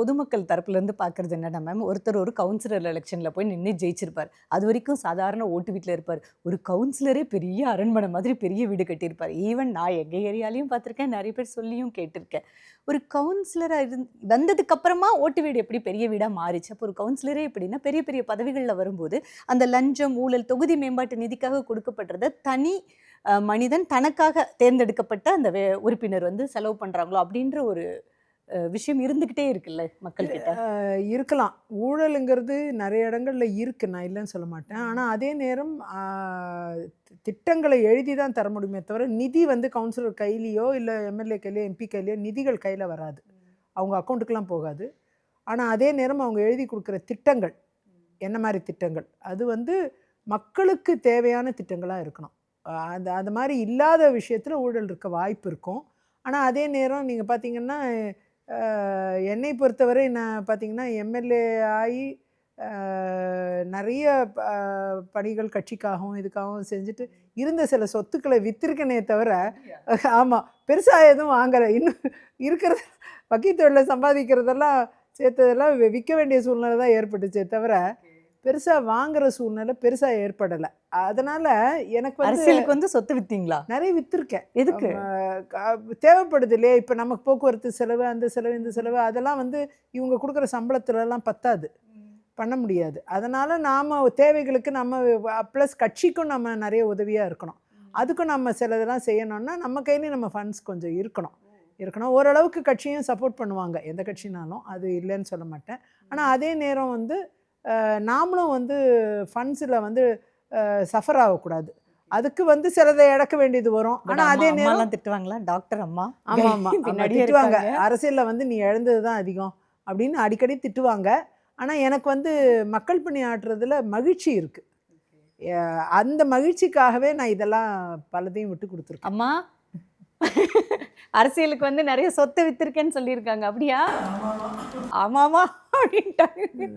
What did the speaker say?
பொதுமக்கள் தரப்புலேருந்து பார்க்குறது என்னன்னா மேம், ஒருத்தர் ஒரு கவுன்சிலர் எலெக்ஷனில் போய் நின்று ஜெயிச்சிருப்பார். அது வரைக்கும் சாதாரண ஓட்டு வீட்டில் இருப்பார். ஒரு கவுன்சிலரே பெரிய அரண்மனை மாதிரி பெரிய வீடு கட்டியிருப்பார். ஈவன் நான் எங்கள் ஏரியாலையும் பார்த்துருக்கேன், நிறைய பேர் சொல்லியும் கேட்டிருக்கேன். ஒரு கவுன்சிலராக வந்ததுக்கு அப்புறமா ஓட்டு வீடு எப்படி பெரிய வீடாக மாறிச்சு. அப்போ ஒரு கவுன்சிலரே எப்படின்னா பெரிய பெரிய பதவிகளில் வரும்போது அந்த லஞ்சம், ஊழல், தொகுதி மேம்பாட்டு நிதிக்காக கொடுக்கப்படுறத தனி மனிதன் தனக்காக தேர்ந்தெடுக்கப்பட்ட அந்த உறுப்பினர் வந்து செலவு பண்ணுறாங்களோ அப்படின்ற ஒரு விஷயம் இருந்துக்கிட்டே இருக்குல்ல மக்கள்கிட்ட. இருக்கலாம். ஊழலுங்கிறது நிறைய இடங்கள்ல இருக்கு, நான் இல்லைன்னு சொல்ல மாட்டேன். ஆனால் அதே நேரம் திட்டங்களை எழுதி தான் தர முடியுமே தவிர நிதி வந்து கவுன்சிலர் கையிலையோ இல்லை எம்எல்ஏ கையிலையோ எம்பி கையிலையோ நிதிகள் கையில் வராது, அவங்க அக்கௌண்ட்டுக்கெலாம் போகாது. ஆனால் அதே நேரம் அவங்க எழுதி கொடுக்குற திட்டங்கள் என்ன மாதிரி திட்டங்கள் அது வந்து மக்களுக்கு தேவையான திட்டங்களாக இருக்கணும். அந்த மாதிரி இல்லாத விஷயத்தில் ஊழல் இருக்க வாய்ப்பு இருக்கும். ஆனால் அதே நேரம் நீங்கள் பார்த்தீங்கன்னா என்னை பொறுத்தவரை நான் பார்த்தீங்கன்னா எம்எல்ஏ ஆகி நிறைய பணிகள் கட்சிக்காகவும் இதுக்காகவும் செஞ்சுட்டு இருந்த சில சொத்துக்களை வித்திருக்கனே தவிர ஆமாம் பெருசாக எதுவும் வாங்கலை. இன்னும் இருக்கிறது வக்கீல் தொழிலில் சம்பாதிக்கிறதெல்லாம் சேர்த்ததெல்லாம் விற்க வேண்டிய சூழ்நிலை தான் ஏற்பட்டுச்சே தவிர பெருசாக வாங்குற சூழ்நிலை பெருசாக ஏற்படலை. அதனால் எனக்கு அரசியலுக்கு வந்து சொத்து விற்றீங்களா? நிறைய விற்றுருக்கேன். எதுக்கு தேவைப்படுது இல்லையா? இப்போ நமக்கு போக்குவரத்து செலவு, அந்த செலவு, இந்த செலவு, அதெல்லாம் வந்து இவங்க கொடுக்குற சம்பளத்துலலாம் பத்தாது, பண்ண முடியாது. அதனால் நாம் தேவைகளுக்கு நம்ம ப்ளஸ் கட்சிக்கும் நம்ம நிறைய உதவியாக இருக்கணும். அதுக்கும் நம்ம சிலதெல்லாம் செய்யணும்னா நம்ம கையிலையும் நம்ம ஃபண்ட்ஸ் கொஞ்சம் இருக்கணும். ஓரளவுக்கு கட்சியும் சப்போர்ட் பண்ணுவாங்க, எந்த கட்சினாலும், அது இல்லைன்னு சொல்ல மாட்டேன். ஆனால் அதே நேரம் வந்து நாமளும் வந்து ஃபண்ட்ஸில் வந்து சஃபர் ஆகக்கூடாது. அதுக்கு வந்து சிலதை இழக்க வேண்டியது வரும். ஆனால் அதே நேரம் திட்டுவாங்களா டாக்டர் அம்மா? ஆமாம் ஆமாம் திட்டுவாங்க. அரசியலில் வந்து நீ இழந்தது தான் அதிகம் அப்படின்னு அடிக்கடி திட்டுவாங்க. ஆனால் எனக்கு வந்து மக்கள் பணி ஆற்றுறதுல மகிழ்ச்சி இருக்குது. அந்த மகிழ்ச்சிக்காகவே நான் இதெல்லாம் பலதையும் விட்டு கொடுத்துருக்கேன். அம்மா அரசியலுக்கு வந்து நிறைய சொத்தை வித்திருக்கேன்னு சொல்லியிருக்காங்க, அப்படியா? ஆமாமா அப்படின்ட்டாங்க.